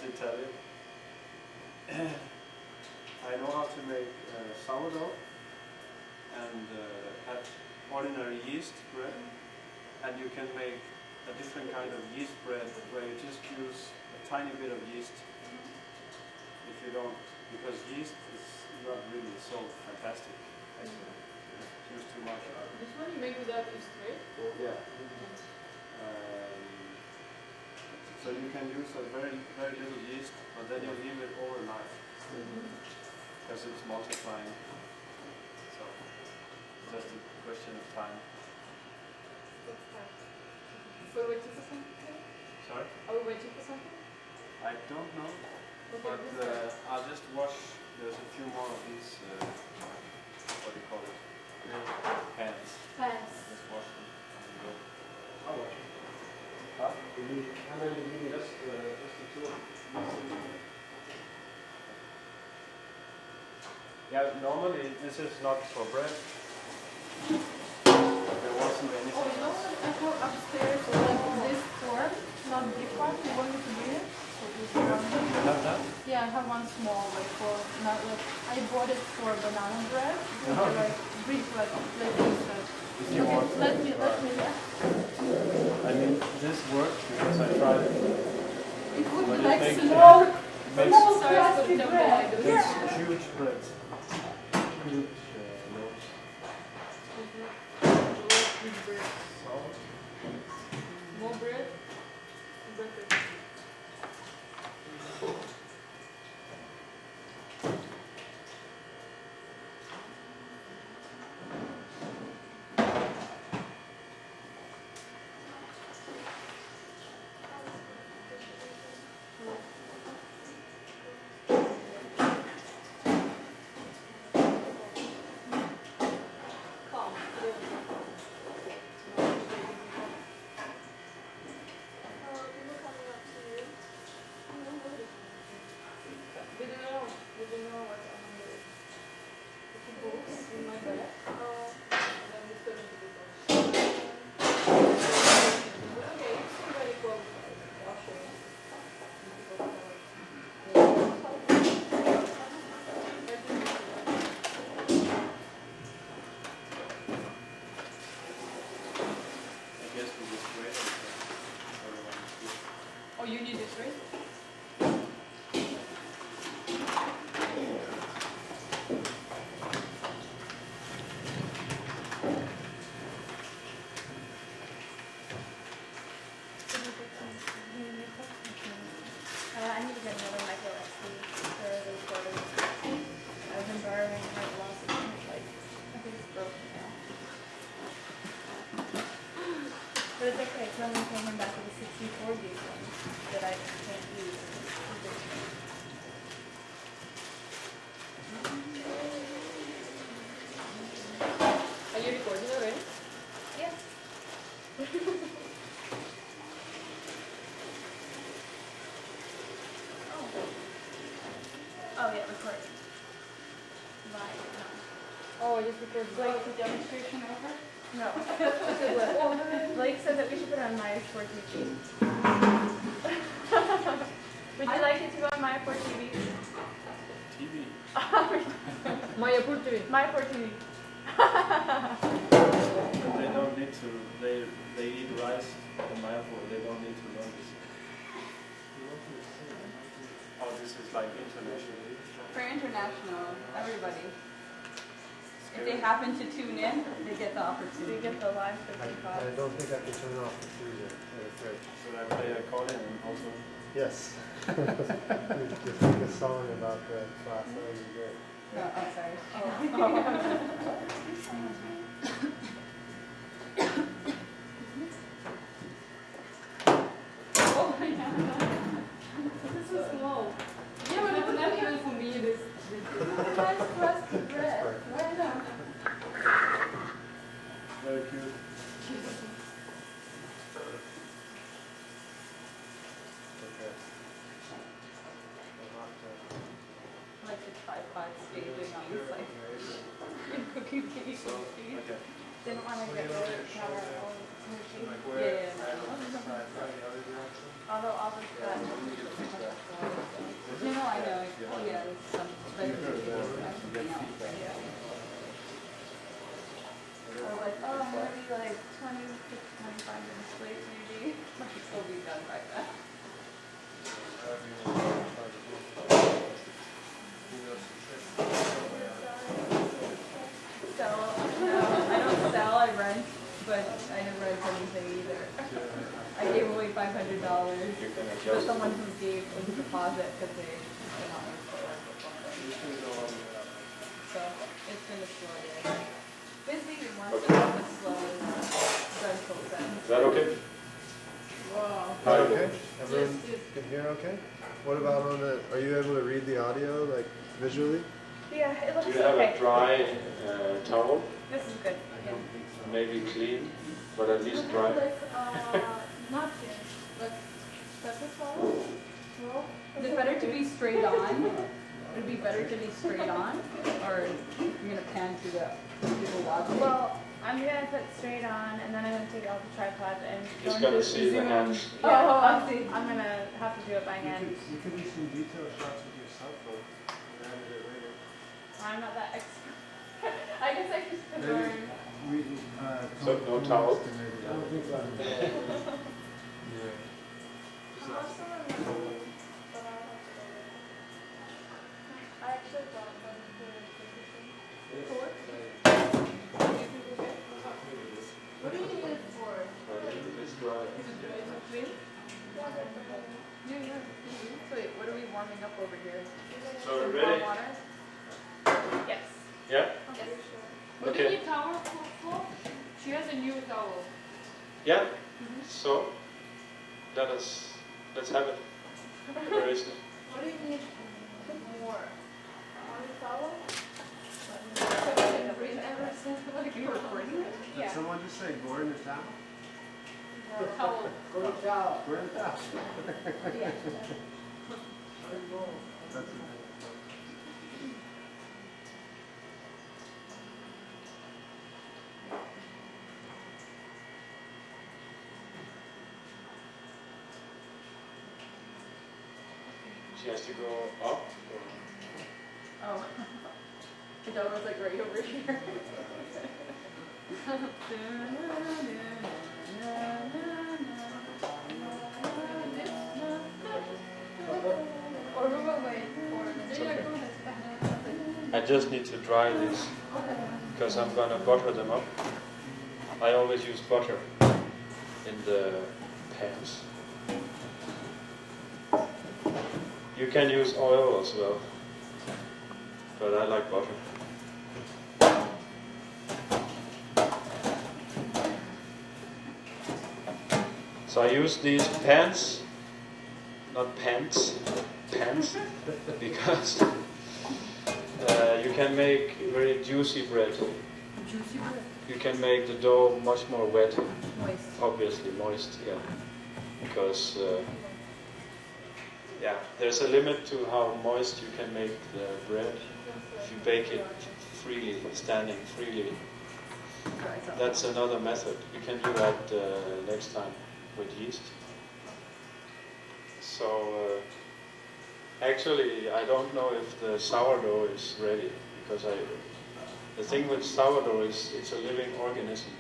Italian. I know how to make sourdough and add ordinary yeast bread, and you can make a different kind of yeast bread where you just use a tiny bit of yeast. If you don't, because yeast is not really so fantastic. Actually, use too much. This one you make without yeast, right? Yeah. So you can use a very little yeast, but then you leave it overnight because it's multiplying. So it's just a question of time. Are we waiting for something? Sorry? Are we waiting for something? I don't know, Okay, but I'll just wash. There's a few more of these. What do you call it? Pans. Pans. Just wash them. I'll watch it. Huh? How many do you need? Just the two. Yeah, normally this is not for bread. There wasn't anything. Oh, you know what? I have upstairs like this form, not big one. You want me to bring it? You have that? Yeah, I have one small, like for not like I bought it for banana bread. Uh-huh. Like big, like this. If you Okay, want. let me. I mean, this worked because I tried it. It would But be it like makes- small, Makes small plastic bread. makes Yeah. huge breads. Huge loaves. So, More bread. Bread. Oh, you need this, right? I need to get another micro SD for those photos. I've been borrowing quite a lot of them. Like, I think it's broken now. But it's okay, someone came back with a 64 gig one that I can't use. Are you recording already? Yeah. Oh yeah, recording. Live, Oh, I just recorded. Like the demonstration over? No. Oh, Blake said that we should put it on Maya for TV. Would you like it to go on Maya for TV? TV. Mayapur TV. Maya for TV. But they don't need to. They eat rice in Mayapur. They don't need to learn this. Oh, this is like international. For international, everybody. If they happen to tune in, they get the They opportunity. get the live I 55. don't think I can turn it off the TV yet. I'm afraid. Should I play a call-in also? Yes. Just sing a song about the class. That would be great. No, I'm sorry. Oh my god. This is small. Yeah, but it's not even for me. This. Nice plastic bread. Why not? Very cute. Okay. Like the tripod staging on this, like, cookie cake. So, okay. Didn't want to get rid of our own machine. Like Yeah, where? yeah. Try the other direction. Although all of that. But someone who gave a deposit because they could not make it work or something. You can go on So it's been a slow day. Busy, once but slow. Dreadful sense. Is that okay? Wow. Is that okay? Everyone Yes, yes. can hear okay? What about on the, are you able to read the audio, like visually? Yeah, it looks Do you have okay. a dry towel? This is good. Yeah. Maybe clean, but at least dry. Not yet, but does it follow? No? Is it better to be straight on? Would it be better to be straight on? Or you're going to pan to the lobby? Well, I'm gonna put straight on, and then I'm gonna take it off the tripod and Just go gonna into see the zoom. hands. Yeah, Oh, I see. I'm gonna have to do it by hand. You could do some detail shots with your cell phone and edit it later. I'm not that expert. I guess I just prefer. So no towel? I don't think so. Yeah. I actually thought that was What do you need it for? It's dry. Clean? Yeah. So wait, what are we warming up over here? So we're Some ready? warm water? Yes. Yeah? Yes. What do you Okay. need towel for? She has a new towel. Yeah? So, let's have it. Where is it? What do you need more? One towel? Are you recording it? Did Yeah. someone just say gore in the towel? Towel. Gore in the towel. Gore in the towel. Yeah. That's She has to go up? Or? Oh. The dog was like right over here. Or we will wait for I just need to dry these because I'm gonna butter them up. I always use butter in the pans. You can use oil as well, but I like butter. So I use these pans, not pants, pans, because you can make very juicy bread. Juicy bread. You can make the dough much more wet, Moist. obviously moist, yeah, because yeah, there's a limit to how moist you can make the bread if you bake it freely, standing freely. That's another method. We can do that next time with yeast. So actually, I don't know if the sourdough is ready because the thing with sourdough is it's a living organism.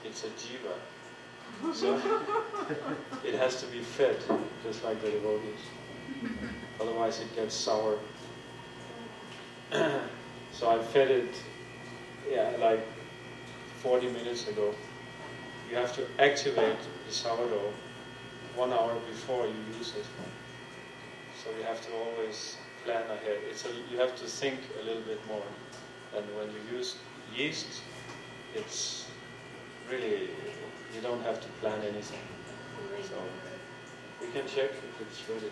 It's a jiva. So it has to be fed, just like the devotees. Otherwise it gets sour. So I fed it, yeah, like 40 minutes ago. You have to activate the sourdough 1 hour before you use it. So you have to always plan ahead. You have to think a little bit more. And when you use yeast, it's really, you don't have to plan anything. So we can check if it's ready.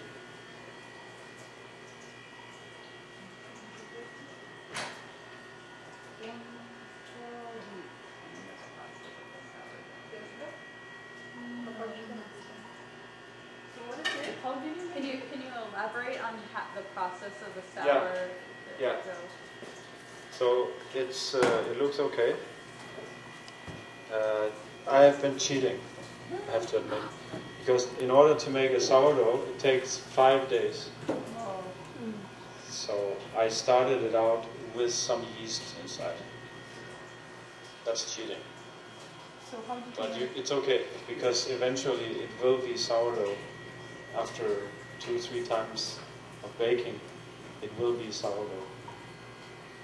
Can you elaborate on the process of the sour? Yeah. dough? So it looks okay. I have been cheating, I have to admit, because in order to make a sourdough, it takes 5 days. Oh. So I started it out with some yeast inside. That's cheating. So how did But you? it's okay, because eventually it will be sourdough. After 2-3 times of baking, it will be sourdough.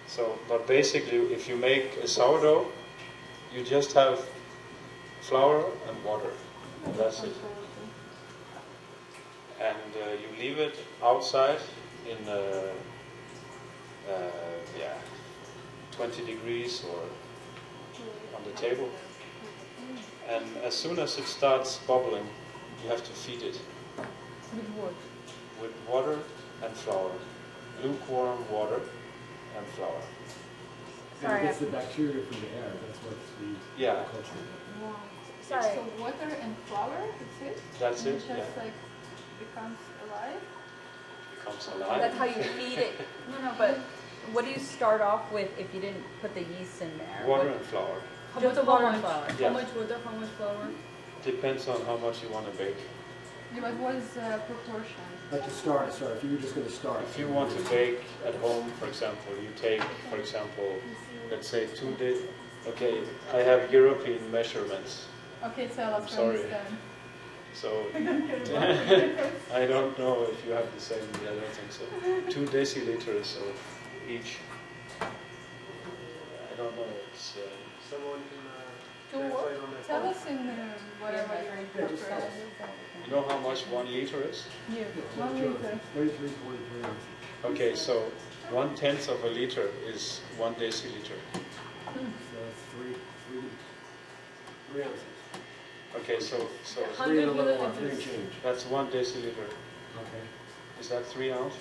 So, but basically, if you make a sourdough, you just have flour and water. And that's it. and you leave it outside in 20 degrees or on the table. And as soon as it starts bubbling, you have to feed it With what? with water and flour. Lukewarm water and flour. Sorry, And it gets the bacteria from the air. That's what's the Yeah. culture. Wow. Sorry. So water and flour, that's it? That's And it, it just yeah. like becomes alive? Becomes That's alive. how you feed it. No, but what do you start off with if you didn't put the yeast in there? Water and flour. Just the water and flour. Yeah. How much water, how much flour? Depends on how much you want to bake. Yeah, but what is proportion? Like to start, if you were just going to start. If you want to bake at home, for example, you take, for example, let's say 2 days. Okay, I have European measurements, Okay, tell us. I'm sorry. Understand. so I don't know if you have the same. I don't think so. 2 deciliters of each. I don't know. It's Someone can To translate on their Tell phone. us in whatever you're Yeah, just tell us. you know how much 1 liter is? Yeah, 1 liter. 33.3 ounces. Okay, so 1/10 of a liter is 1 deciliter. So that's three ounces. Okay, so 3 and a little more, 3 and milliliters. change. that's 1 deciliter. Okay. Is that 3 ounces?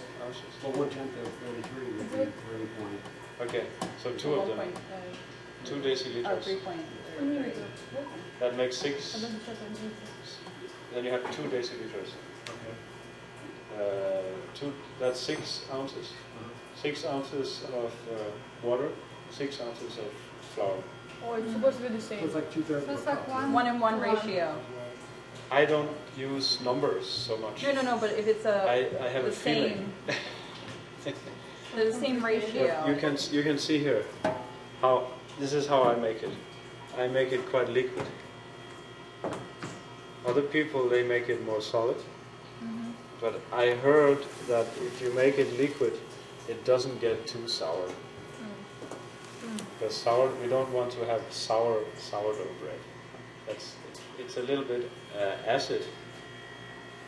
Well, 1/10 of 33 would be 3 point. Okay, so two of them, 2 Oh, deciliters. 3.3. That makes 6. Then you have 2 deciliters. Okay. That's 6 ounces. 6 ounces of water, 6 ounces of flour. Oh, it's supposed to be the So same. it's like 2/3 So of it's a like cup. 1:1 ratio. I don't use numbers so much. No, but if it's I have the a feeling. same, the same ratio. You can see here how this is how I make it. I make it quite liquid. Other people they make it more solid. But I heard that if you make it liquid, it doesn't get too sour. Because we don't want to have sourdough bread. It's a little bit acid,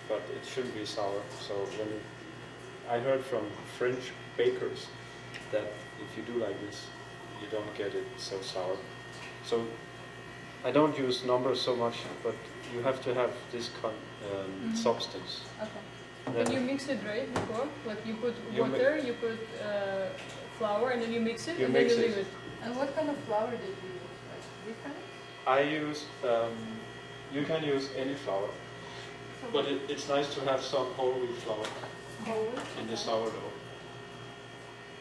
but it shouldn't be sour. So I heard from French bakers that if you do like this, you don't get it so sour. So I don't use numbers so much, but you have to have this substance. Okay. Then And you mix it right before? Like you put You mi- water, you put flour, and then you mix it, You and then mix you it. leave it. And what kind of flour did you use? Like different? I use, you can use any flour, but it's nice to have some whole wheat flour Whole? in the sourdough.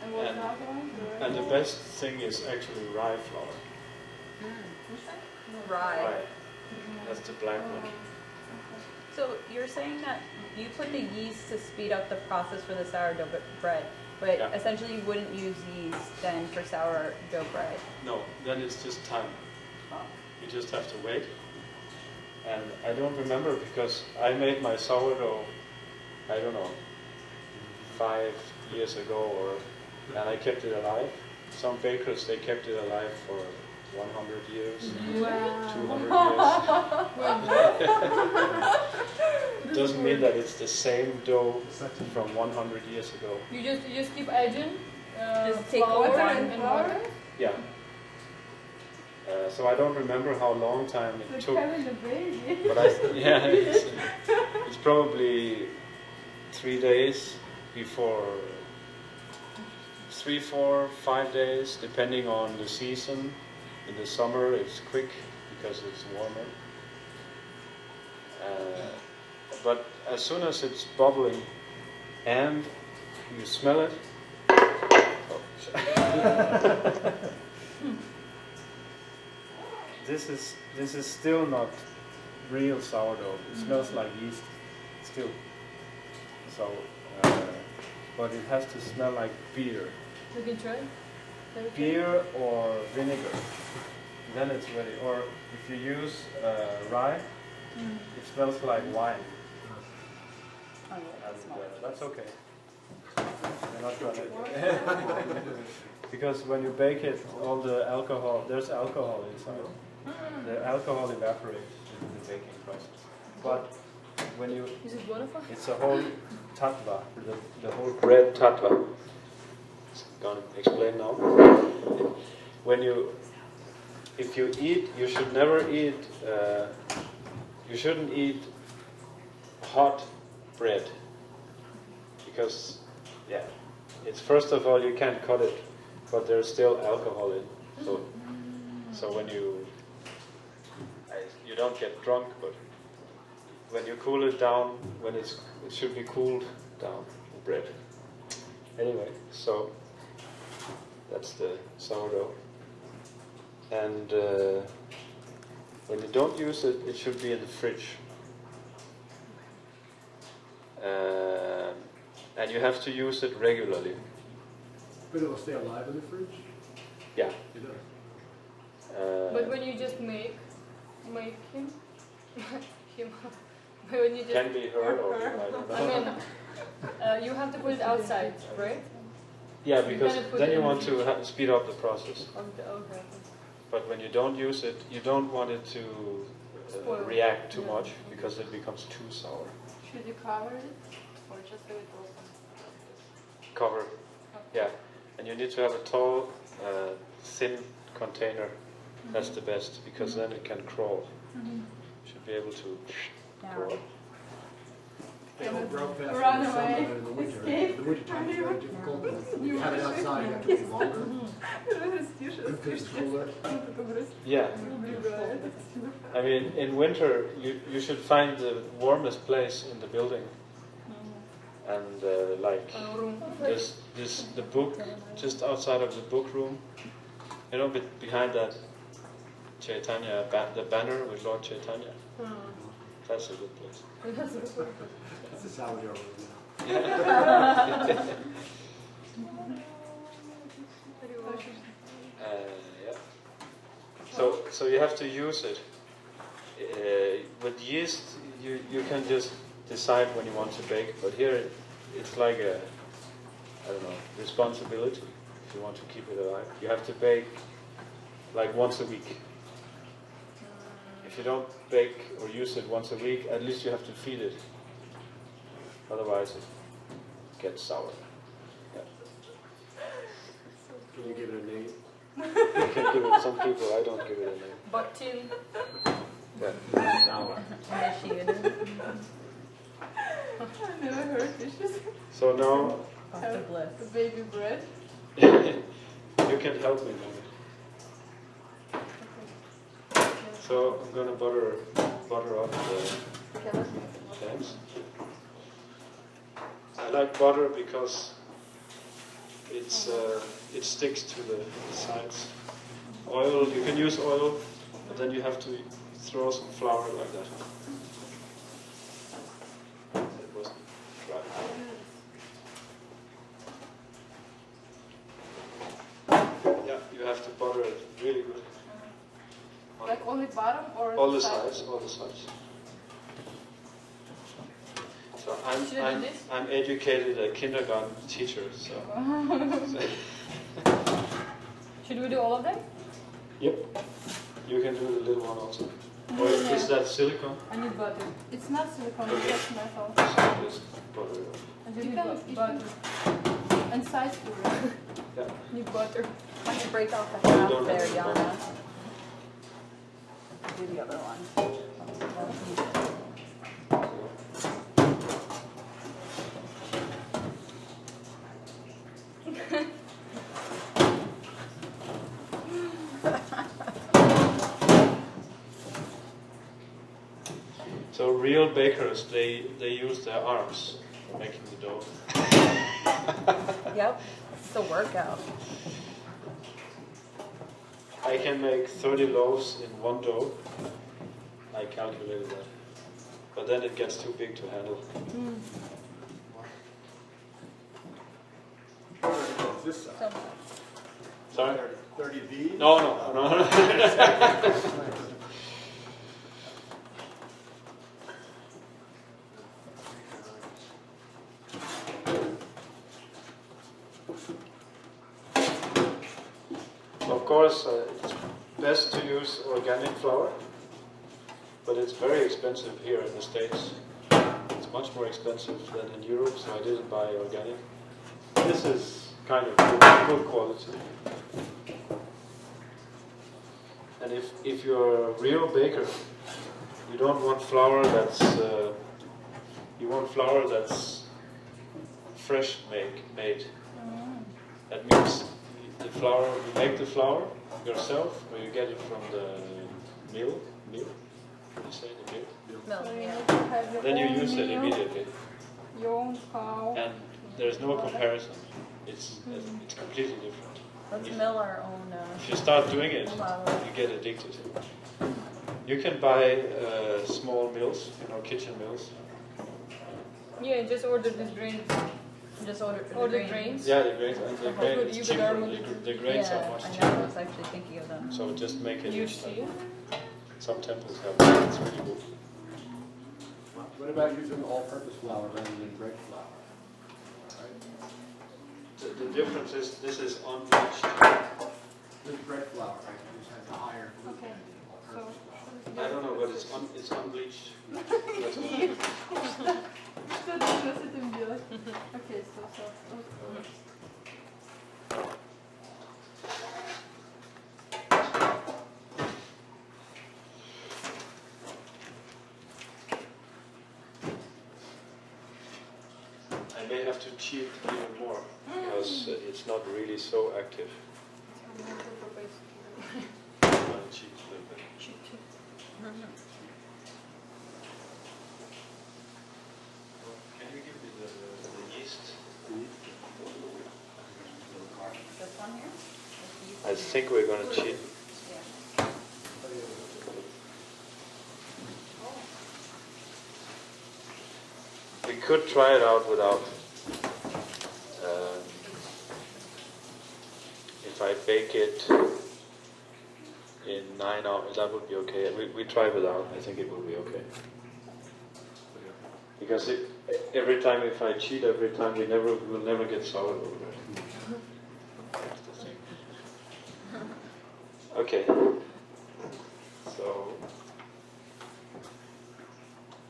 And what's and- the other one? And the best thing is actually rye flour. Rye. That's the black one. So you're saying that you put the yeast to speed up the process for the sourdough bread, but Yeah. essentially you wouldn't use yeast then for sourdough bread. No, then it's just time. You just have to wait. And I don't remember because I made my sourdough, I don't know, 5 years ago, and I kept it alive. Some bakers, they kept it alive for 100 years, 200 years. It doesn't mean that it's the same dough from 100 years ago. You just keep adding Just take flour water and water? Yeah. So I don't remember how long time it took. having a baby. But it's probably 3 days before, 3, 4, 5 days, depending on the season. In the summer it's quick because it's warmer. But as soon as it's bubbling and you smell it, This is still not real sourdough. It smells like yeast still. So, but it has to smell like beer. You can try. Beer or vinegar. Then it's ready. Or if you use rye, it smells like wine. Oh, yeah, And small. that's okay. You're not gonna because when you bake it, all the alcohol, there's alcohol inside. The alcohol evaporates in the baking process. But when you, Is it wonderful? it's a whole tattva, the whole bread tattva. Gonna explain now. If you eat, you should never eat. You shouldn't eat hot bread because, yeah, it's first of all you can't cut it, but there's still alcohol in. So when you don't get drunk, but when you cool it down, it should be cooled down, the bread. Anyway, so that's the sourdough. And when you don't use it, it should be in the fridge. And you have to use it regularly. But it'll stay alive in the fridge? Yeah. It does. But when you just make him, when you just Can be her or him, I don't know. I mean, you have to put it outside, right? Yeah, because You're gonna put then it you in want the to speed up the process. Okay. But when you don't use it, you don't want it to Spoil. react too Yeah. much because it becomes too sour. Should you cover it or just leave it open? Cover, yeah. And you need to have a tall, thin container. That's the best because then it can crawl. Should be able to crawl. They all grow faster Run in the summer away. than in the winter. Escape. The winter time is very difficult. If you have it outside, you have to wait longer. Because it's cooler. Yeah. I mean, in winter, you should find the warmest place in the building. And the book, just outside of the book room, you know, behind that Chaitanya, the banner with Lord Chaitanya. That's a good place. That's the sourdough. Yeah. Yeah. So you have to use it. With yeast, you can just decide when you want to bake, but here it's like a, I don't know, responsibility. If you want to keep it alive, you have to bake like once a week. If you don't bake or use it once a week, at least you have to feed it. Otherwise it gets sour. Yeah. Can you give it a name? You can give it, some people, I don't give it a name. Button. Yeah. Sour. Initiated. I never heard dishes. So now After bliss. The baby bread. you can help me now. So I'm gonna butter up the eggs. I like butter because it sticks to the sides. Oil, you can use oil, but then you have to throw some flour like that. It wasn't dry. Yeah, you have to butter it really good. Like only bottom or All the side? sides, all the sides. So Should I do this? I'm educated a kindergarten teacher, so. Should we do all of them? Yep. You can do the little one also. Or is that silicone? I need butter. It's not silicone, it's just metal. So just butter it up. And you can butter. And sides too, right? Yeah. Need butter. Why don't you break off the You half don't there, have to Yana? Do the other one. So real bakers, they use their arms for making the dough. Yep, it's a workout. I can make 30 loaves in one dough. I calculated that. But then it gets too big to handle. It's this side. Sorry? 30 of these? No. Of course, it's best to use organic flour, but it's very expensive here in the States. much more expensive than in Europe, so I didn't buy organic. This is kind of good quality. And if you're a real baker, you don't want flour that's you want flour that's fresh made. That means the flour, you make the flour yourself, or you get it from the mill. What do you say, the mill? Milk, So you yeah. need to have your Then you own use it milk, immediately, your own cow. and there's no comparison. It's completely different. Let's mill our own If you start doing it, flour. you get addicted. You can buy small mills, kitchen mills. Yeah, just order this grain. Just order Order grain. grains. Yeah, the grains, and the How grain good is you cheaper. are with The grains Yeah, are much I know. I cheaper. was actually thinking of them. So just make it. You see? Some temples have that. It's really good. What about using all-purpose flour rather than bread flour? The difference is this is unbleached. This bread flour, right, just has a higher gluten Okay. than So, all-purpose. I don't know, but it's unbleached. That's all. что ты с этим делать? Okay, so. I may have to cheat even more because it's not really so active. I'm gonna cheat a little bit. Can you give me the yeast? This one here? I think we're gonna cheat. Yeah. We could try it out without. If I bake it in 9 hours, that would be okay. We try without. I think it will be okay. Because every time if I cheat, every time we'll never get sourdough. That's the thing. Okay. So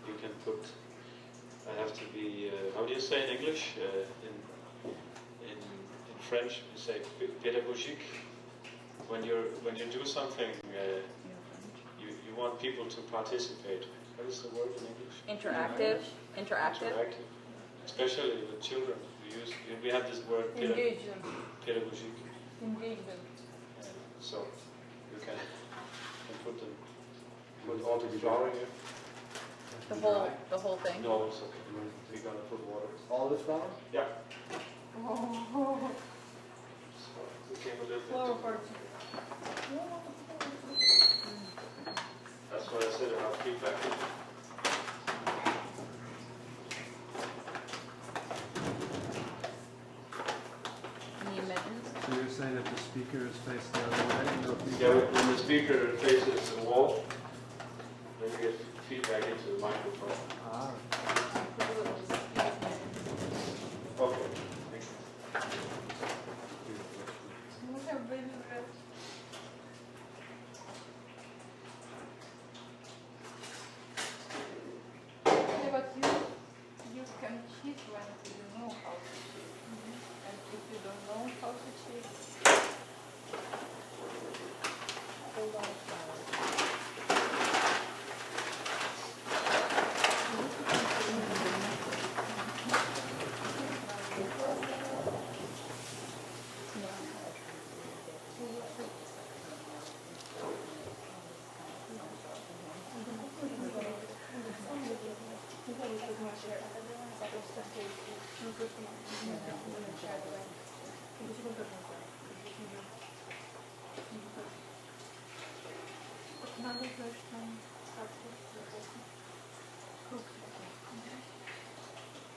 you can put. I have to be. How do you say in English? In French, you say pédagogique. When you do something, you want people to participate. What is the word in English? Interactive. Interactive. Especially with children. We have this word Engage them. pédagogique. Engage them. So you can put all the flour here. The whole thing. No, it's okay. We're gonna put water. All this flour? Yeah. Oh, So it became a little flower bit. party. That's what I said about feedback. Need mittens. So you're saying if the speaker is faced the other way, no feedback? Yeah, when the speaker faces the wall, then you get feedback into the microphone. Ah. Okay. Thank you. We have baby bread. Yeah, but you can cheat when you know how to cheat. And if you don't know how to cheat, hold on.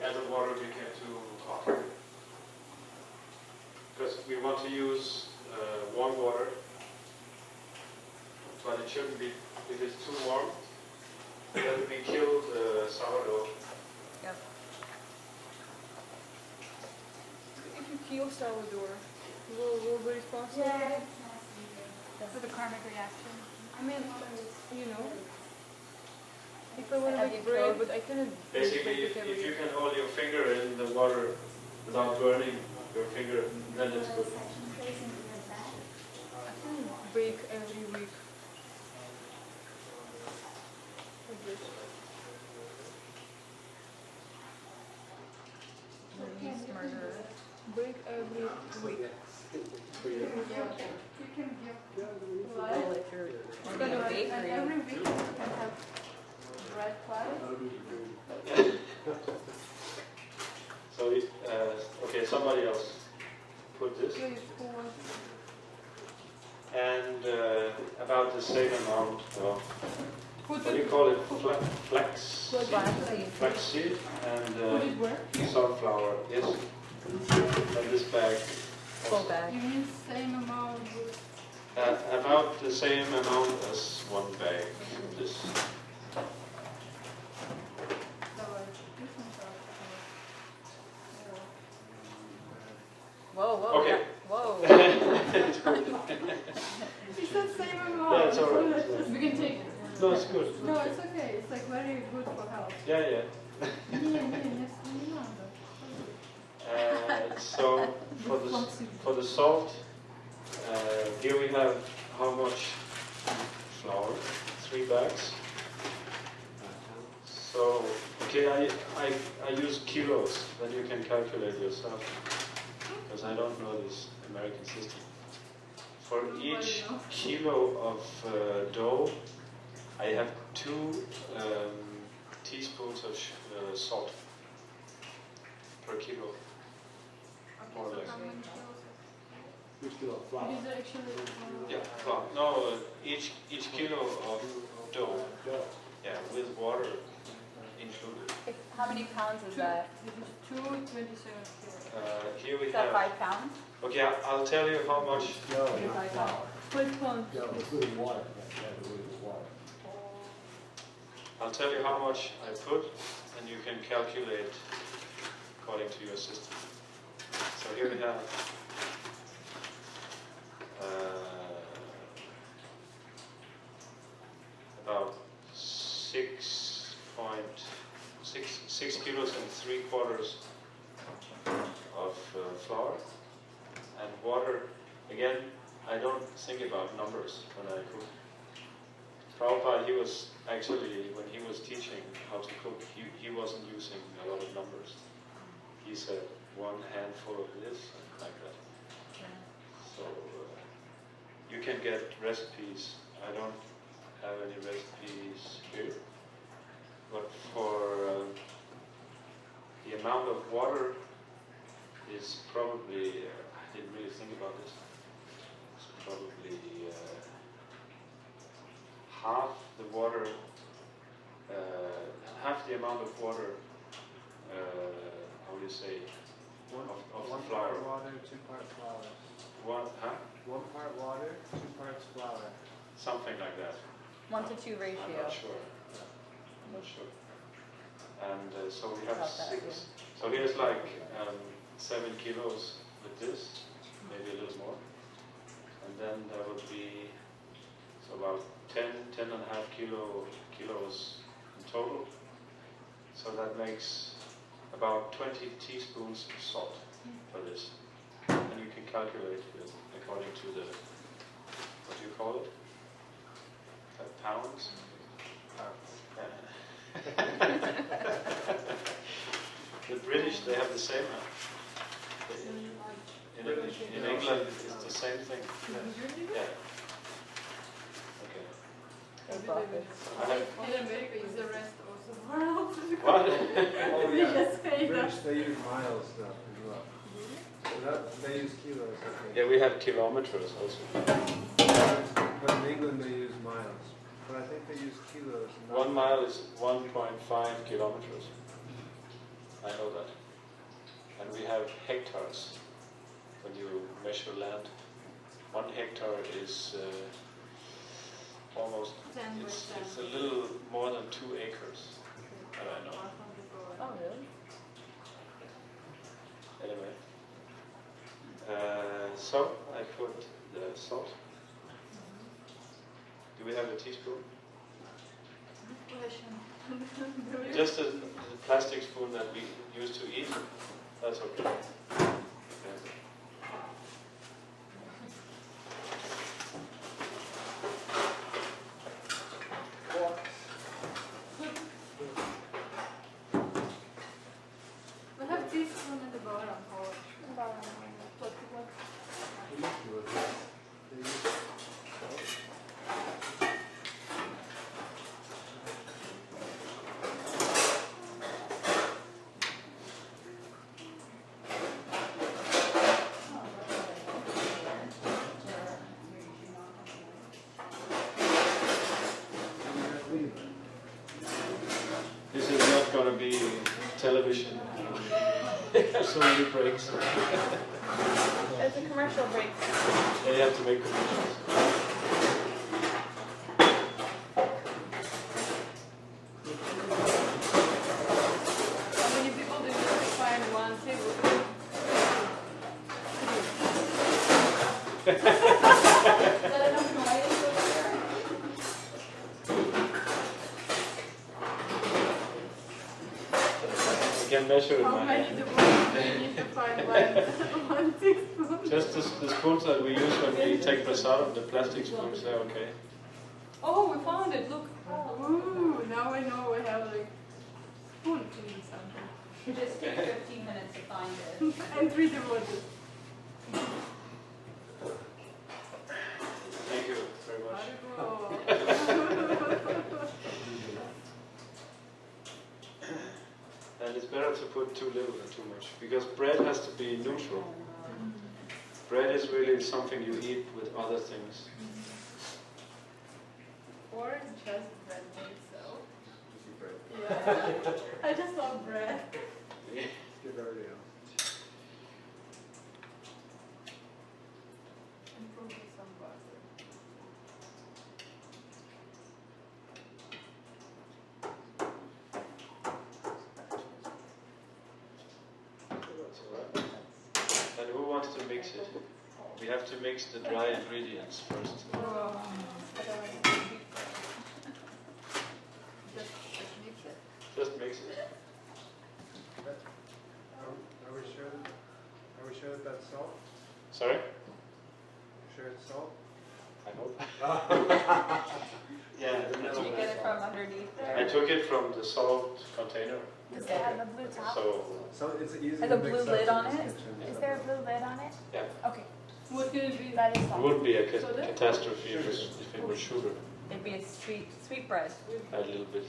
Yeah, the water became too hot. Because we want to use warm water, but it shouldn't be, if it's too warm, then we kill the sourdough. Yep. If you kill sourdough, will be responsible for the karmic reaction. I mean, you know. If I want to Have make you bread, tried? but I cannot Basically, if you can hold your finger in the water without burning your finger, then it's good. bake every week. Like this. Yeast murderer. Bake every week. You can give Oh, life, if you're Kind running a of- and bakery. every week you can have bread pie. So, okay, somebody else put this. Please, who wants And about the same amount of, put what do you it? call it, flax? Flaxseed. Flaxseed and Put it where? sunflower, yes. And this bag, Full bag. You mean same amount with about the same amount as one bag. This. Whoa, whoa. Okay. Whoa. It's good. It's the same amount. Yeah, it's all right. We can take it. No, it's good. No, it's okay. It's like very good for health. Yeah, yeah. Не надо. So for the salt, here we have how much flour? 3 bags. So okay, I use kilos. Then you can calculate yourself, because I don't know this American system. For each kilo of dough, I have 2 teaspoons of salt per kilo, more or less. Which kilo of flour? These are actually Yeah, well, no, each kilo of dough, yeah, with water included. How many pounds is that? This is 227 kilos. Here we Is that have. 5 pounds? Okay, I'll tell you how much. No, If I flour. Five pounds. No, including water. Yeah, including water. I'll tell you how much I put, and you can calculate according to your system. So here we have about 6 kilos and 3/4 of flour and water. Again, I don't think about numbers when I cook. Prabhupada, he was actually, when he was teaching how to cook, he wasn't using a lot of numbers. He said 1 handful of this and like that. So you can get recipes. I don't have any recipes here, but for the amount of water is probably, I didn't really think about this, it's probably half the water, half the amount of water, how do you say, of the flour. 1 part water, 2 part flour. 1 1 part water, 2 parts flour. something like that. 1 to 2 I'm ratio. not sure. I'm not sure. And so we have About that, 6. So here's like 7 kilos with this, maybe a little more. And then there would be so about 10 and a half kilos in total. So that makes about 20 teaspoons of salt for this. And you can calculate it according to the, what do you call it? Pounds? The British, they have the same. In England, it's the same thing. Yeah. Okay. I have, In America is the rest also. Where else is it? what? Oh We yeah, just say British, that. they use miles now as well. So that, they use kilos, I think. Yeah, we have kilometers also. But in England they use miles. But I think they use kilos. not- 1 mile is 1.5 kilometers. I know that. And we have hectares. When you measure land, 1 hectare is almost, 10 by it's 10. a little more than 2 acres. That I know. Oh, really? Anyway. So I put the salt. Do we have a teaspoon? Good question. Just the plastic spoon that we used to eat, that's okay. We have teaspoon at the bottom. This is not going to be television. They have so many breaks. It's a commercial break. They have to make commercials. How many people do you find one table? Is that enough noise over You can measure it. How by many hand. do you need to find one teaspoon? Just the spoons that we use when we take prasadam, the plastic spoons, they're okay. Oh, we found it, look. Ooh, now I know we have like spoon to eat something. It just takes 15 minutes to find it. And 3 devotees. Thank you very much. And it's better to put too little than too much, because bread has to be neutral. Bread is really something you eat with other things. Or just bread by itself. Yeah. I just love bread. Give everything else. And probably some butter. That's all right. And who wants to mix it? We have to mix the dry ingredients first. Oh. Just mix it. Just mix it. Are we sure that that's salt? Sorry? Sure it's salt? I hope. Did you get it from underneath I there? took it from the salt container. Does it have the blue top? So, So it's easy Has to a mix blue up lid in on this it? kitchen. Is there a blue lid on it? yeah, Okay, What can it be? that is it salt. would be a So that- catastrophe if it was sugar, It'd be a sweet bread. a little bit.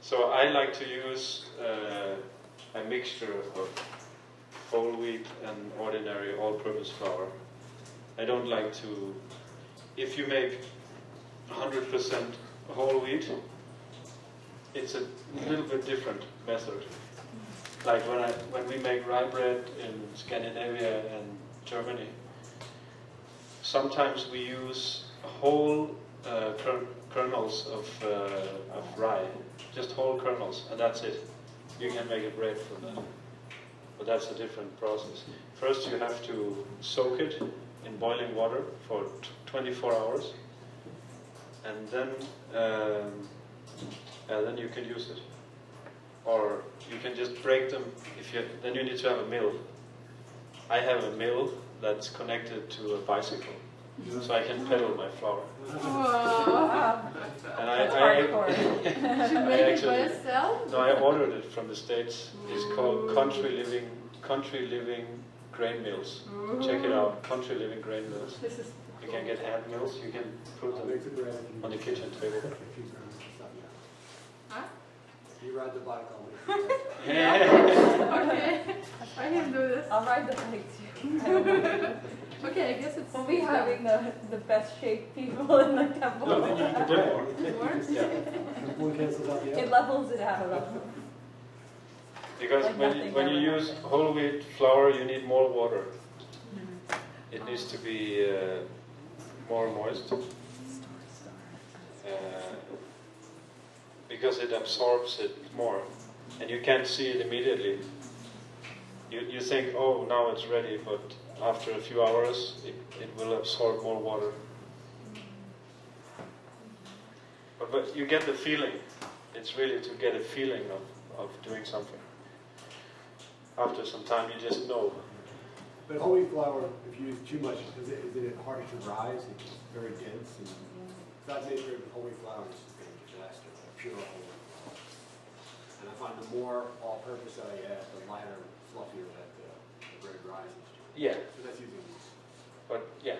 So I like to use a mixture of whole wheat and ordinary all-purpose flour. I don't like to, if you make 100% whole wheat, it's a little bit different method. Like when we make rye bread in Scandinavia and Germany, sometimes we use whole kernels of rye, just whole kernels, and that's it. You can make a bread from that. But that's a different process. First you have to soak it in boiling water for 24 hours, and then you can use it. Or you can just break them. Then you need to have a mill. I have a mill that's connected to a bicycle, so I can pedal my flour. Wow. And That's hardcore. Did you make it by yourself? No, I ordered it from the States. It's called Country Living Grain Mills. Check it out, Country Living Grain Mills. This is You can get hand mills. You can put them on the kitchen table. Huh? You ride the bike, I'll Okay. I can do this. I'll ride the bike too. Okay, I guess it's We'll be having the best shaped people in the temple. No, then you can do more. worse. Yeah. One cancels out the It other. levels it out. Because Like when nothing you ever use whole wheat flour, you need more water. It needs to be more moist. Because it absorbs it more. And you can't see it immediately. You think, oh, now it's ready, but after a few hours, it will absorb more water. But but you get the feeling. It's really to get a feeling of doing something. After some time, you just know. But whole wheat flour, if you use too much, is it harder to rise? It's very dense. And so I'd say with whole wheat flour, it's just a disaster. Pure whole wheat flour. And I find the more all-purpose I add, the lighter, fluffier that the bread rises. Yeah. So that's using. But yeah,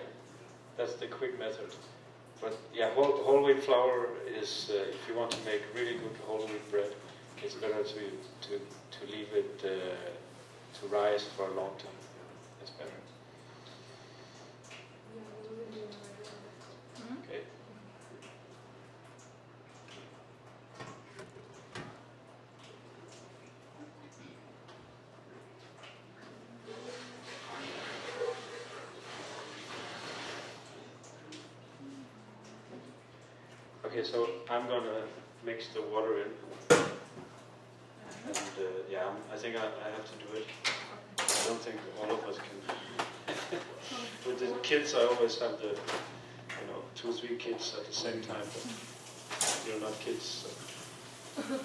that's the quick method. But yeah, whole wheat flour is, if you want to make really good whole wheat bread, it's better to leave it to rise for a long time. That's better. Okay. Okay, so I'm gonna mix the water in, and I think I have to do it. I don't think all of us can. With the kids, I always have the, 2 or 3 kids at the same time, but you're not kids. So. Do you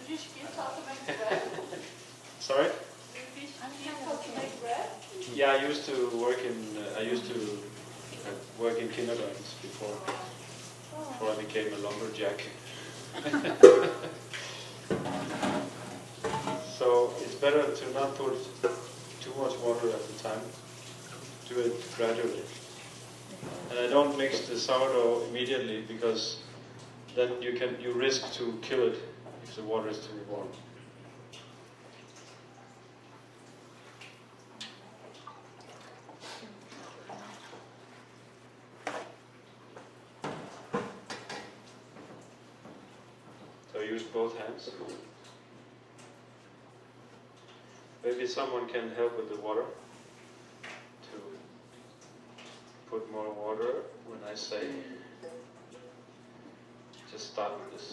teach kids how to make bread? Sorry? Do you teach kids how to make bread? Yeah, I used to work in kindergartens before I became a lumberjack. So it's better to not put too much water at the time. Do it gradually. And I don't mix the sourdough immediately because then you risk to kill it if the water is too warm. So use both hands. Maybe someone can help with the water. To put more water when I say. Just start with this.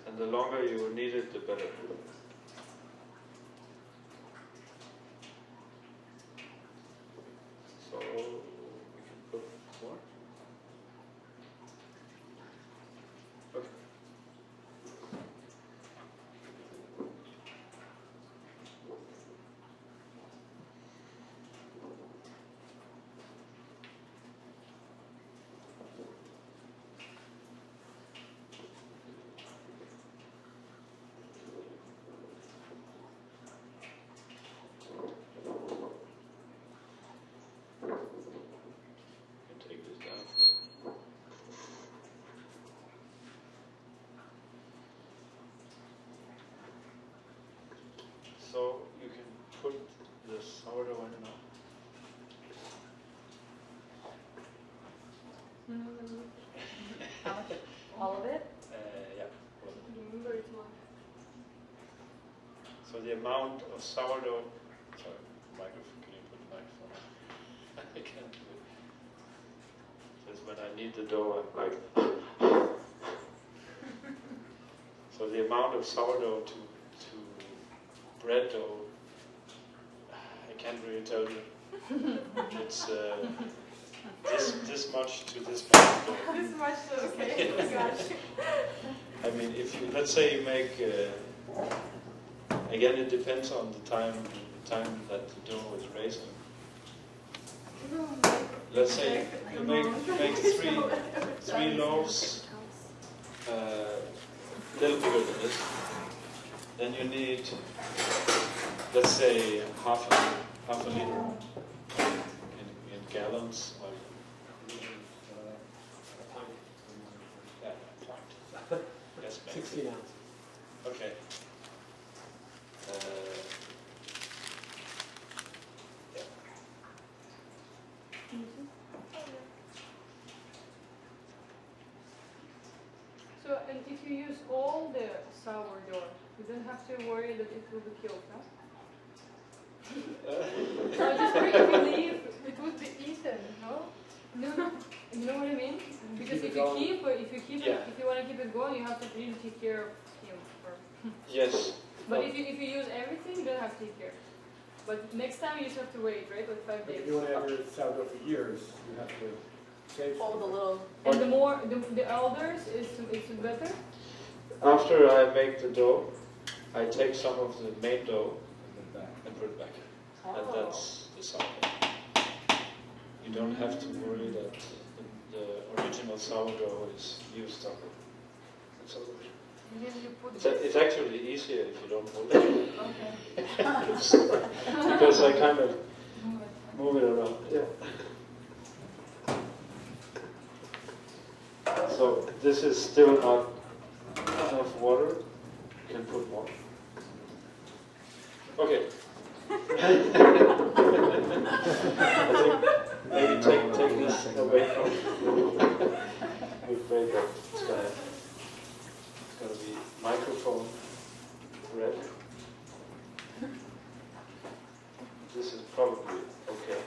And the longer you need it, the better. So we can put more. Okay. Take this down. So you can put the sourdough in now. All of it? Yeah. So the amount of sourdough. Sorry, microphone. Can you put the microphone? I can't do it. Because when I knead the dough, I'm like. So the amount of sourdough to bread dough, I can't really tell you. It's this much to this much dough. This much, okay. Gosh. I mean, if you, let's say you make, again it depends on the time that the dough is raising. Let's say you make three loaves, a little bigger than this. Then you need, let's say half a liter in gallons. Or, yeah, pint. Yes, 16 ounces. Okay. Yeah. So, and if you use all the sourdough, you don't have to worry that it will be killed, no? So I just think if you leave, it would be eaten, no? No. You know what I mean? Because if you keep Yeah. it, if you want to keep it going, you have to really take care of him. Yes. But if you use everything, you don't have to take care. But next time you just have to wait, right? Like 5 But days. if you want to have your sourdough for years, you have to save All the some. little. And the more, the elders is better? After I make the dough, I take some of the main dough And then back. and put it back. Oh. And that's the sourdough. You don't have to worry that the original sourdough is used up. It's all right. And then you put It's actually easier if you don't hold it. Okay. Because I kind of Move it. move it around. Yeah. So this is still not enough water. You can put more. Okay. I think maybe take this away from me. I'm afraid that it's gonna be microphone red. This is probably okay.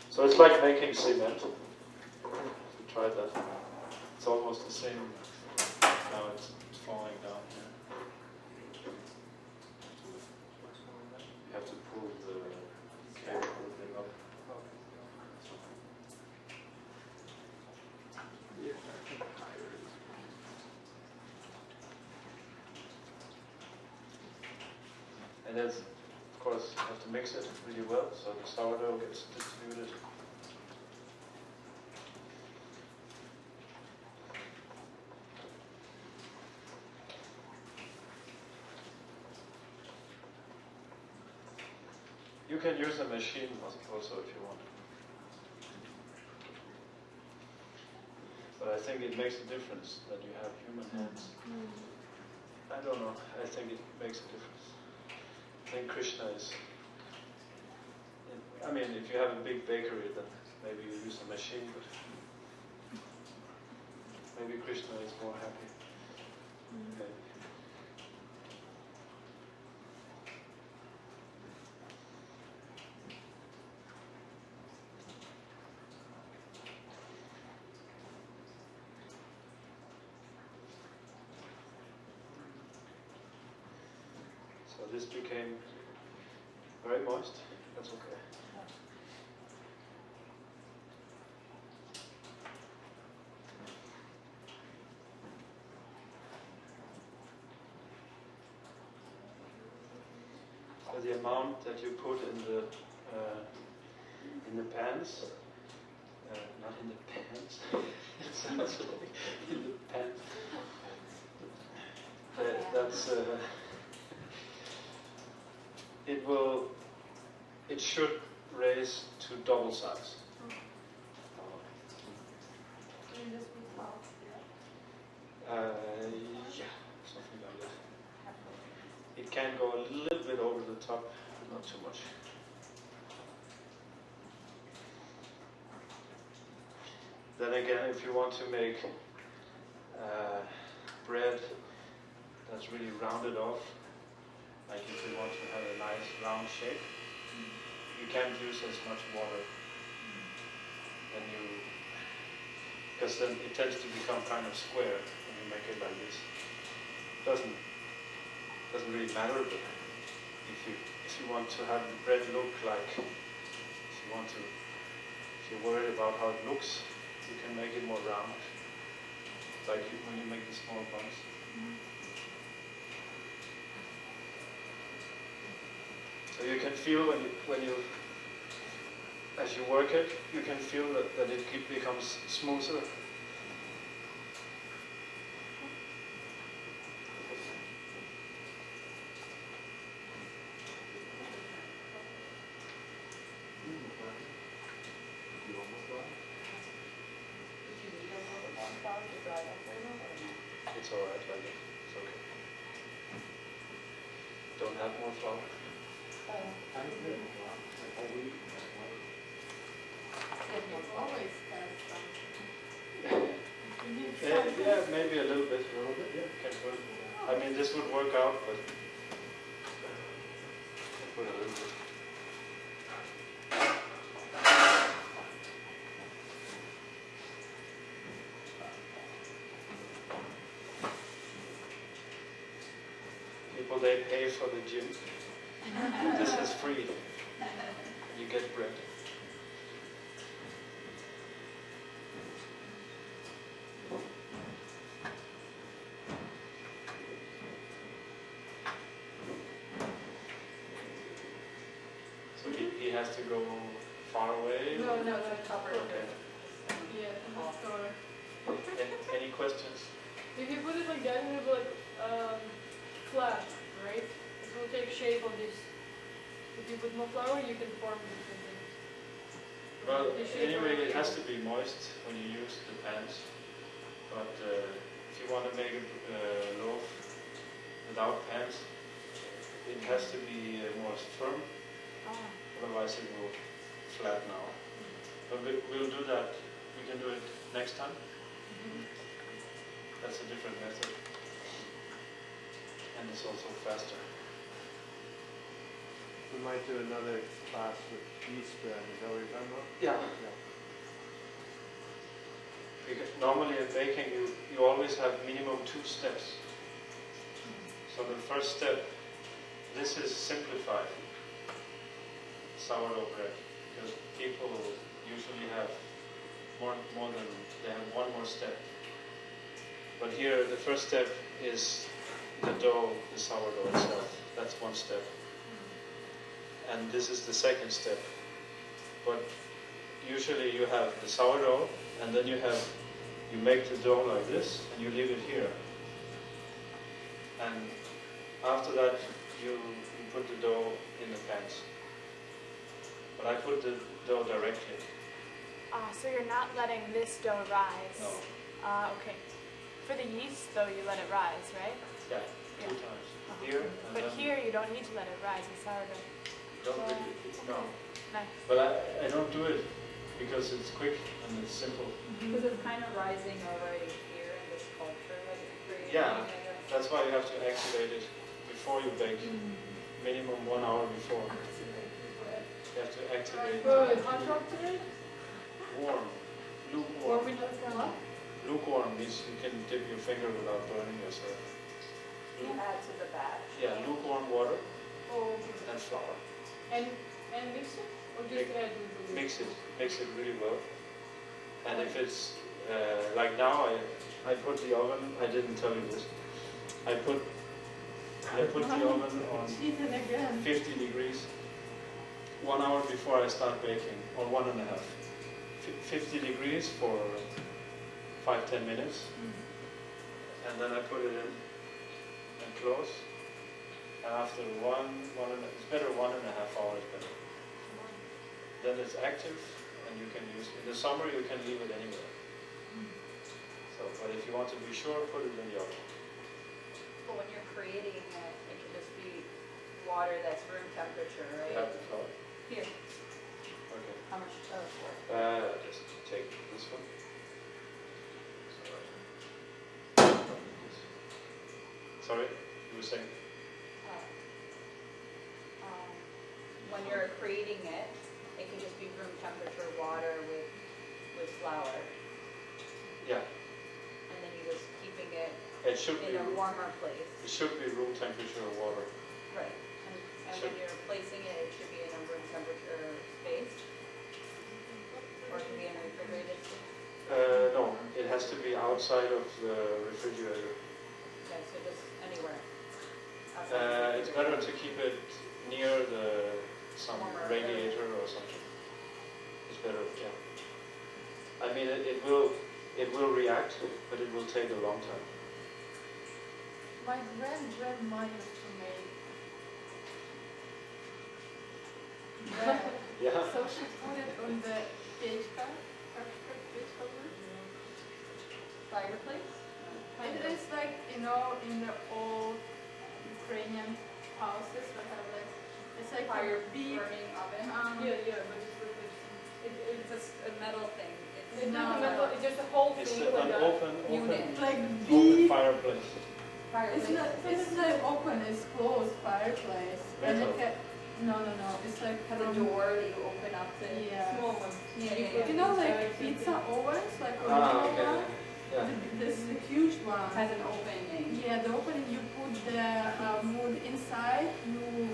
So it's like making cement. We tried that. It's almost the same. Now it's falling down here. You have to pull the cable thing up. And then, of course, you have to mix it really well so the sourdough gets distributed. You can use a machine also if you want. But I think it makes a difference that you have human hands. I don't know, I think it makes a difference. I think Krishna is, I mean, if you have a big bakery, then maybe you use a machine, but maybe Krishna is more happy. Maybe. So this became very moist. That's okay. So the amount that you put in the pans, not in the pans. It sounds like in the pans. That's. It should raise to double size. Can you just put half? Yeah, something like that. It can go a little bit over the top, but not too much. Then again, if you want to make bread that's really rounded off, like if you want to have a nice round shape, you can't use as much water. And because then it tends to become kind of square when you make it like this. Doesn't really matter, but if you want to have the bread look like, if you're worried about how it looks, you can make it more round, like when you make the small buns. So you can feel when you as you work it, you can feel that it becomes smoother. It's alright like it. It's okay. Don't have more flour. Always Yeah, maybe a little bit. Yeah, can put. I mean, this would work out, but put a little bit. Keep they pay for the gym. This is free. You get bread. So he has to go far away? No, no, no. Okay. Yeah, in the store. Any questions? If you put it like that, it will be like flat, right? It will take shape of this. If you put more flour, you can form different things. Well, The shape anyway, of it has to be moist when you use the pans. But if you want to make a loaf without pans, it has to be more firm. Otherwise, it will flatten out. But we'll do that. We can do it next time. That's a different method. And it's also faster. We might do another class with yeast bread. Is that what you're talking about? Yeah. Because normally in baking, you always have minimum 2 steps. So the first step, this is simplified sourdough bread, because people usually have more than, they have one more step. But here, the first step is the dough, the sourdough itself. That's one step. And this is the second step. But usually you have the sourdough, and then you make the dough like this, and you leave it here. And after that, you put the dough in the pans. But I put the dough directly. So you're not letting this dough rise? No. Okay. For the yeast, though, you let it rise, right? Yeah, 2 times. Here, and But then here, you don't need to let it rise in sourdough. don't really, no. Nice. But I don't do it because it's quick and it's simple. Because it's kind of rising already here in this culture that it's creating. Yeah, that's why you have to activate it before you bake. Minimum 1 hour before. You have to activate it. hot rock today? Warm. Lukewarm. Lukewarm means you can dip your finger without burning yourself. Add to the batch. Yeah, lukewarm water Oh, and flour. and mix it? Or just add it? Mix it really well. And if it's like now, I put the oven. I didn't tell you this. I put the oven on 50 degrees 1 hour before I start baking, or 1.5. 50 degrees for 5-10 minutes, and then I put it in and close. And after it's better 1.5 hours better. Then it's active, and you can use. In the summer, you can leave it anywhere. So, but if you want to be sure, put it in the oven. But when you're creating it, it can just be water that's room temperature, You right? have the flour. Here, Okay. how much? Just take this one. Sorry, you were saying? When you're creating it, it can just be room temperature water with flour, Yeah, and then you're just keeping it it should be. in a warmer place. It should be room temperature water. Right. And when you're placing it, it should be in a room temperature space, or it can be in a refrigerated space. No, it has to be outside of the refrigerator. Okay, so just anywhere. Outside the It's refrigerator. better to keep it near some Warmer radiator or something. It's better, yeah. I mean, it will react, but it will take a long time. My grandma used to make bread. Yeah. So she put it on the cage cover, Fireplace? It is like, in the old Ukrainian houses that have like, it's like Fire a big, burning oven? Yeah, but it's It's a metal thing. it's No, not a metal, it's just a whole It's thing an like that. open Unit. like open big, fireplace. it's not open, it's closed fireplace. And Metal. it can, no, it's like Has a door that you open up to. Yeah. Small one. Yeah. You know, like pizza ovens, like Ah, original okay. one? Yeah. This is a huge one. Has an opening. Yeah, the opening, you put the wood inside, you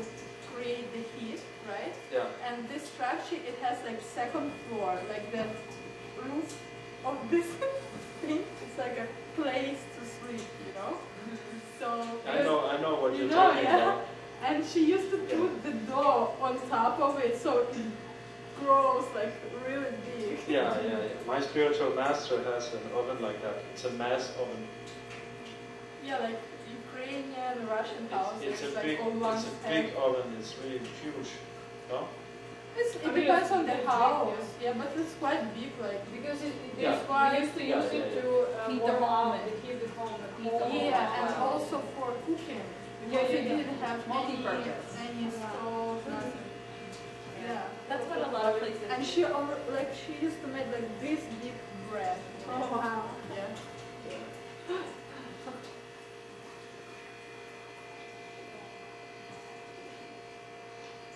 create the heat, right? Yeah. And this structure, it has like second floor, like the roof of this thing. It's like a place to sleep, you know? So I know what you you're know, talking yeah. about. And she used to put the dough on top of it, so it grows like really big. Yeah. My spiritual master has an oven like that. It's a mass oven. Yeah, like Ukrainian, Russian houses, It's a like big, all ones it's a have. big oven. It's really huge. No? It I mean, depends on the it's big, house, yeah, but it's quite big, like. Because Yeah. this one, we used to use Yeah, it yeah. to Heat the warm home up, and to heat the home. heat the home. Yeah, and Wow. also for cooking. Yeah, Because yeah, we yeah. didn't have Multi-purpose. any stove, nothing. Yeah. That's what a lot of places And do. she used to make like this big bread. Oh, wow. Yeah.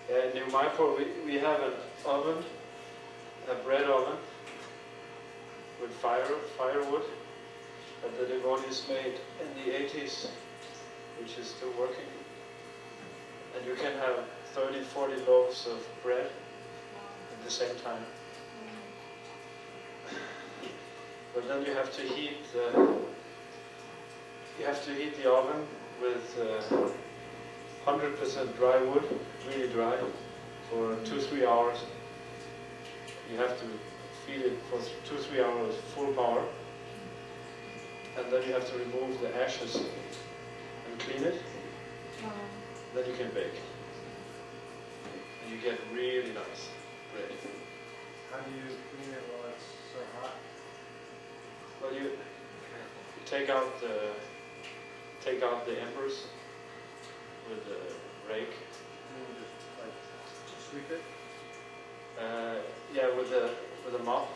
Yeah, in New Mayapur we have an oven, a bread oven with firewood that the devotees made in the 80s, which is still working. And you can have 30, 40 loaves of bread at the same time. But then you have to heat the oven with 100% dry wood, really dry, for 2-3 hours. You have to feed it for 2-3 hours full power, and then you have to remove the ashes and clean it. Then you can bake, and you get really nice bread. How do you clean it while it's so hot? Well, you take out the embers with the rake. You just like sweep it? Yeah, with a mop.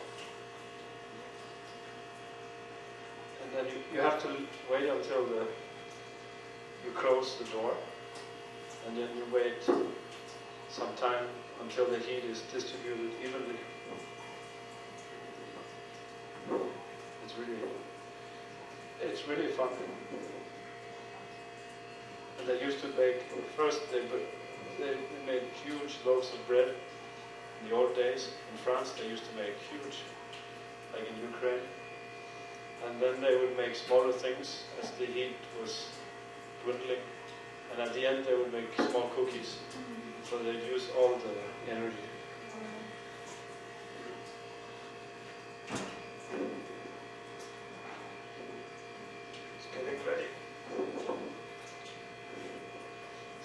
And then you have to wait until you close the door, and then you wait some time until the heat is distributed evenly. It's really fun. And they used to bake, first they made huge loaves of bread in the old days. In France they used to make huge, like in Ukraine. And then they would make smaller things as the heat was dwindling. And at the end they would make small cookies. So they'd use all the energy. It's getting ready.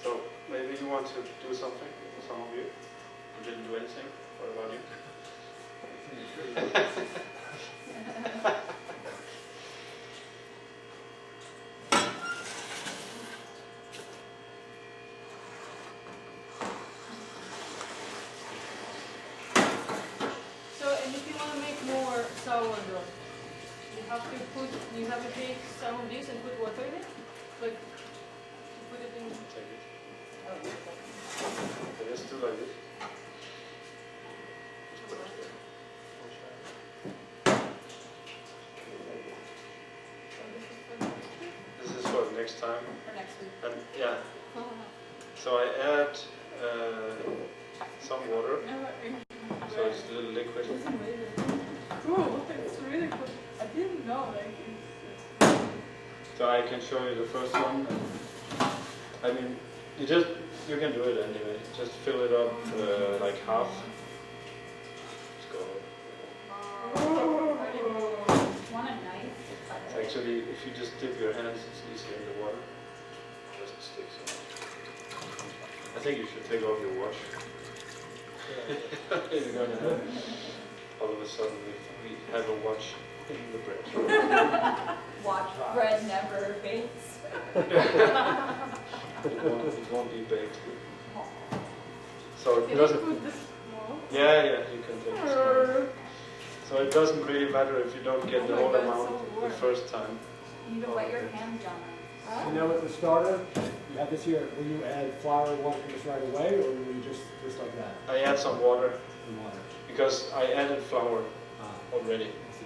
So maybe you want to do something, some of you who didn't do anything. What about you? So, and if you want to make more sourdough, you have to take some of this and put water in it? Like, put it in... Take it. Okay, let's do like this. This is for next time. For next week. And yeah, so I add some water, so it's a little liquid. Cool, it's really cool. I didn't know, like, it's So I can show you the first one. I mean, you can do it anyway. Just fill it up like half. Let's go. Want a knife? Actually, if you just dip your hands, it's easier in the water. It doesn't stick so much. I think you should take off your watch. You're gonna have, all of a sudden we have a watch in the bread. Watch bread never bakes. It won't be baked. So it Can you doesn't. put this small? Yeah, you can take this. So it doesn't really matter if you don't get the Oh my whole God, amount so the warm. first time. You need to wet your hands, John. You know, with the starter, you have this here, will you add flour and water just right away, or will you just like that? I add some water And water? because I added flour Ah, already. I see.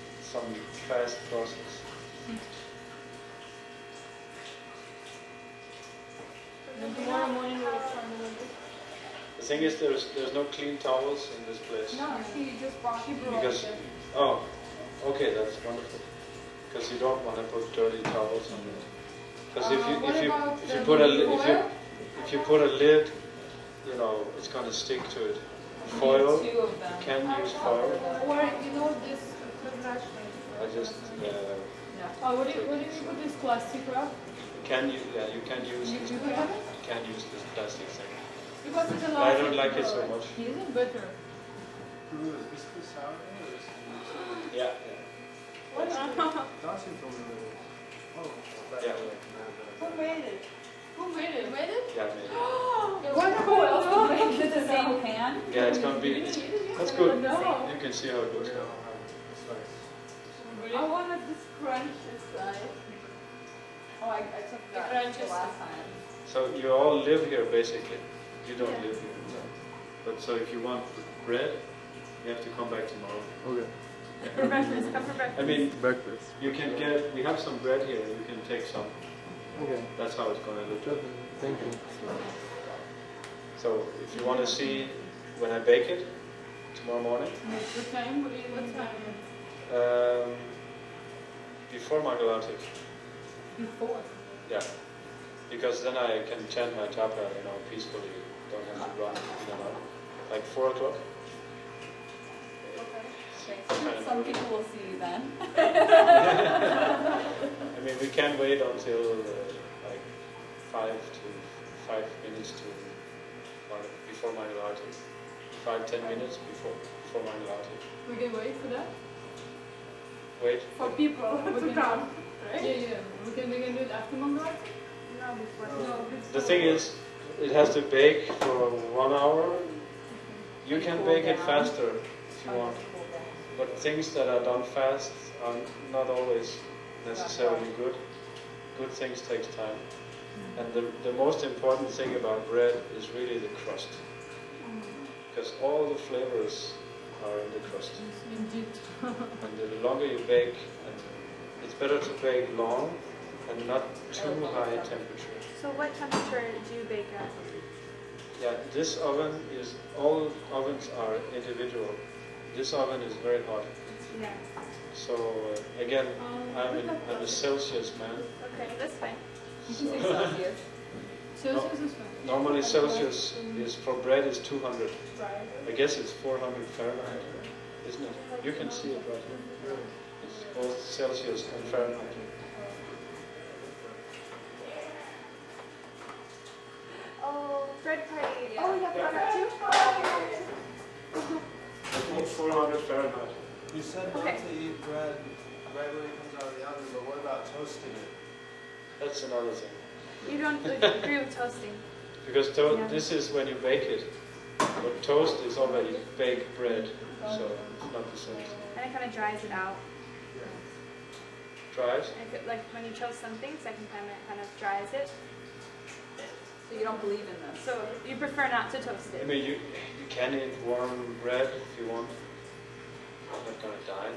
fast process. Then tomorrow morning we'll find out. The thing is, there's no clean towels in this place. No, she just brought Because, oh, okay, that's wonderful. Because you don't want to put dirty towels on it. Because if you put a lid, you know, it's going to stick to it. Foil, two of them. you can use foil. Or you know this trash. I just Oh, what do you put this plastic wrap? you can use You can use this plastic thing. Because it's a But lot. I don't like it so much. Isn't better. Is this sourdough or is it? Yeah. Dancing from the. Oh, Yeah. Who made it? Who made it? You made it? Yeah, maybe. Wonderful. Else to make Is it the same pan? Yeah, it's gonna be. That's good. No. You can see how it looks. I wanted this crunch inside. Oh, I took that crunches. the last time. So you all live here basically. You don't live here. No. But so if you want bread, you have to come back tomorrow. Okay. For breakfast, come for breakfast. I mean, Breakfast. you can get. We have some bread here. You can take some. Okay. That's how it's gonna look. Thank you. So if you want to see when I bake it tomorrow morning, What time? What time? before Mangalati. Before. Yeah. Because then I can chant my japa, you know, peacefully. Don't have to run in and out. Like 4 o'clock. Okay. Some people will see you then. I mean, we can wait until like 5 minutes before Mangalati. 5-10 minutes before Mangalati. We can wait for that. Wait. For people to come. Yeah, yeah. We can do it after Mangalati. No, before. No. The thing is, it has to bake for 1 hour. You can bake it faster if you want. But things that are done fast are not always necessarily good. Good things takes time. And the most important thing about bread is really the crust. Because all the flavors are in the crust. Indeed. And the longer you bake, and it's better to bake long and not too high temperature. So what temperature do you bake at? Yeah, this oven is, all ovens are individual. This oven is very hot. Yeah. So again, I'm a Celsius man. Okay, that's fine. You can say Celsius. Celsius is fine. Normally Celsius is for bread is 200. Right. I guess it's 400 Fahrenheit, isn't it? You can see it right here. It's both Celsius and Fahrenheit. Oh, bread party. Yeah. Oh, you have Yeah. that too? It's 400 Fahrenheit. You said not to eat bread right when it comes out of the oven, but what about toasting it? That's another thing. You don't agree with toasting. Because Yeah. this is when you bake it. But toast is already baked bread, so it's not the same thing. And it kind of dries it out. Try it. Like when you toast something, second time it kind of dries it. So you don't believe in this? So you prefer not to toast I it. mean, you can eat warm bread if you want. You're not gonna die.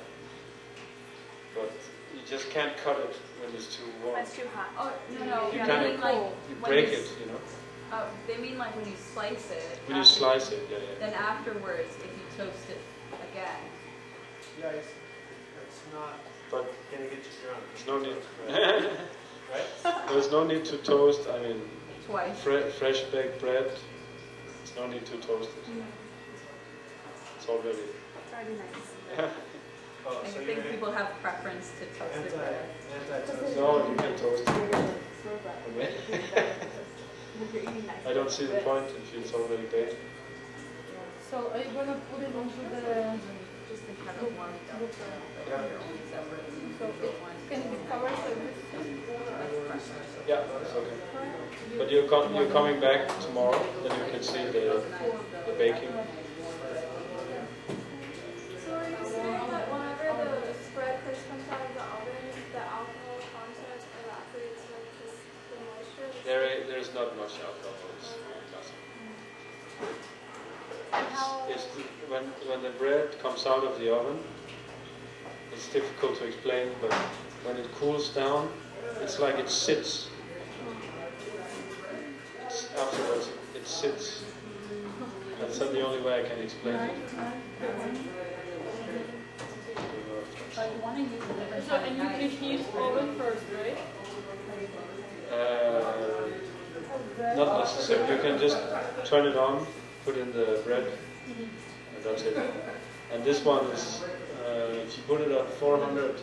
But you just can't cut it when it's too warm. That's too hot. Oh, no, You yeah, kinda- I mean like You when break you it, you know. They mean like when you slice it. When you after- slice it, yeah, yeah. Then afterwards, if you toast it again. Yeah, it's not But gonna get you drunk. there's no need. Right? There's no need to toast. I mean, Twice. fresh baked bread. There's no need to toast it. It's already. It's already nice. Oh, I so think you're people have preference to toast their bread. anti-toast. No, you can toast it. I don't see the point if it's already baked. So are you gonna put it onto the? Just to kind of warm it up. Yeah. Separate. So can it be covered like this? That's preference. Yeah, that's okay. But you're coming back tomorrow, then you can see the baking. So are you saying that whenever the spread first comes out of the oven, the alcohol content evaporates like this, the moisture? There's not much alcohol. It's nothing. And how? When the bread comes out of the oven, It's difficult to explain, but when it cools down, it's like it sits. Afterwards, it sits. That's the only way I can explain it. I want to use a different So, and you can heat oven first, right? Not necessarily. You can just turn it on, put in the bread, and that's it. And this one is, if you put it at 400,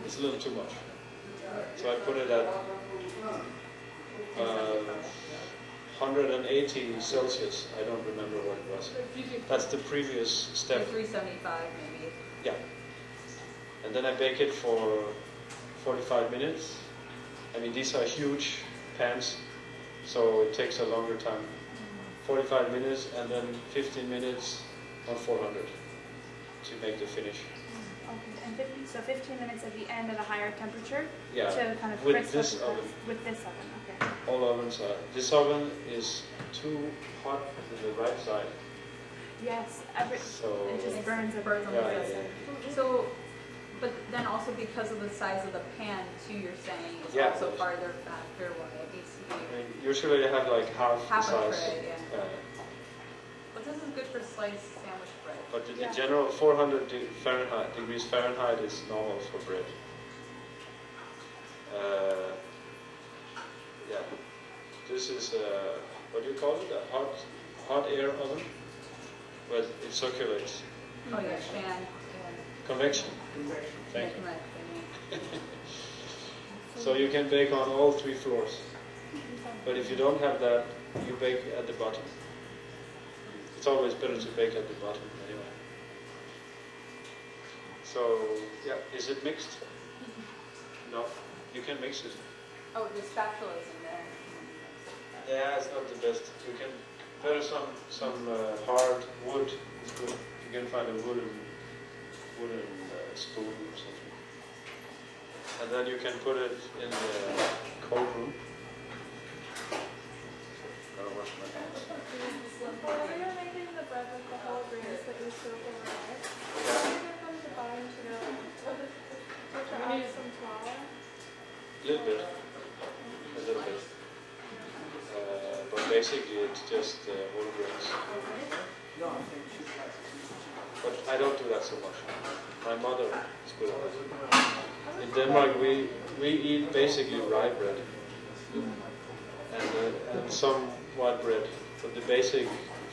it's a little too much. So I put it at 180 Celsius. I don't remember what it was. That's the previous step. 375 maybe. Yeah. And then I bake it for 45 minutes. I mean, these are huge pans, so it takes a longer time. 45 minutes and then 15 minutes on 400 to make the finish. Okay, and 15 minutes at the end at a higher temperature Yeah, to kind of with crisp this up the oven. crust. With this oven, okay. All ovens are. This oven is too hot to the right side. Yes, So it just burns up. Burns on the Yeah, right yeah, side. So, but then also because of the size of the pan too, you're saying it's Yeah, also yes. farther back or what it needs to I be. mean, usually they have like half the Half a size. tray, yeah. But this is good for sliced sandwich bread. But in Yeah. general, 400 degrees Fahrenheit is normal for bread. Yeah, this is what do you call it? A hot air oven, but it circulates. Oh yeah, fan. Convection. Thank you. Yeah. So you can bake on all 3 floors. But if you don't have that, you bake at the bottom. It's always better to bake at the bottom anyway. So, yeah, is it mixed? No, you can mix it. Oh, the spatula is in there. Yeah, it's not the best. You can better some hard wood. It's good. You can find a wooden spoon or something, and then you can put it in the cold room. Gotta wash my hands. Whenever you're making the bread with the whole grains that you soak overnight, Yeah. when you get them to bind together, to add some flour. A little bit. But basically it's just whole grains. But I don't do that so much. My mother is good at it. In Denmark we eat basically rye bread and some white bread. But the basic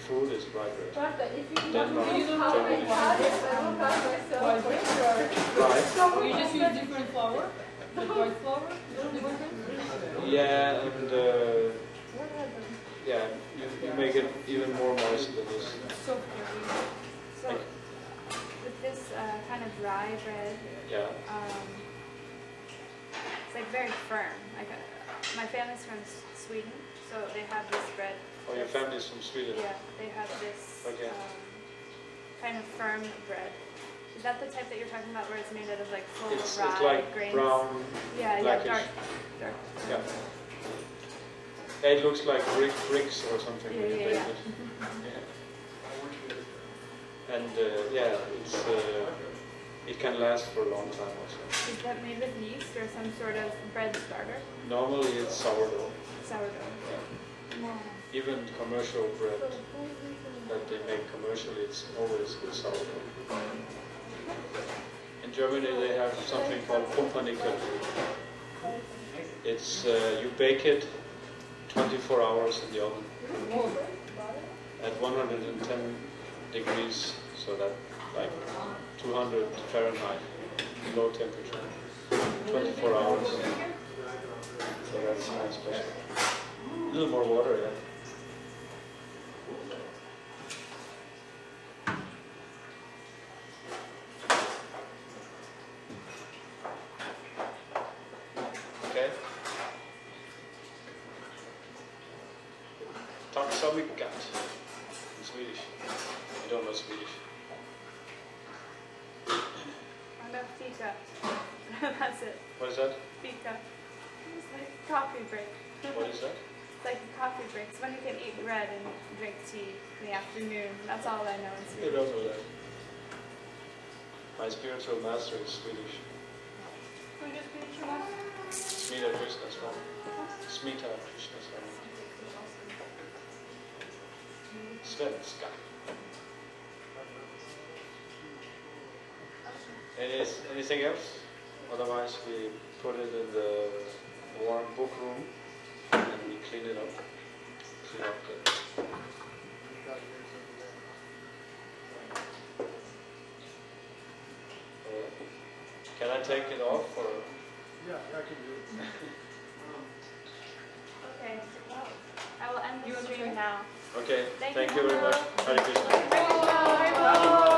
food is rye bread. But if you Denmark, use how many Germany. times I will pass myself for sure. Rye? You just use different flour? Like white flour? Yeah, and yeah, you make it even more moist than this. So with this kind of rye bread, Yeah. it's like very firm. Like my family's from Sweden, so they have this bread. Oh, your family's from Sweden? Yeah, they have this Okay. kind of firm bread. Is that the type that you're talking about, where it's made out of like full It's rye like grains? brown, Yeah, blackish. dark. Yeah. It looks like bricks or something when you Yeah, bake yeah. it. Yeah. And it's it can last for a long time also. Is that made with yeast or some sort of bread starter? Normally it's sourdough. Sourdough. Yeah. Even commercial bread that they make commercially, it's always with sourdough. In Germany they have something called Pumpernickel. It's you bake it 24 hours in the oven at 110 degrees, so that like 200 Fahrenheit, low temperature, 24 hours. So that's kind of special. A little more water, yeah. Okay. Tack så mycket. In Swedish. You don't know Swedish. I know fika. That's it. What is that? Fika. It's like coffee break. What is that? It's like a coffee break. It's when you can eat bread and drink tea in the afternoon. That's all I know in I Sweden. don't know that. My spiritual master is Swedish. Who's your spiritual master? Smita Krishna Swami. Smita Krishna Swami. Svenska. Anything else? Otherwise we put it in the warm book room and we clean it up. Clean up the Can I take it off or? Yeah, I can do it. Okay, well, I will end the stream now. Okay, Thank thank you, you very much. Mama. Hare Krishna. Bye.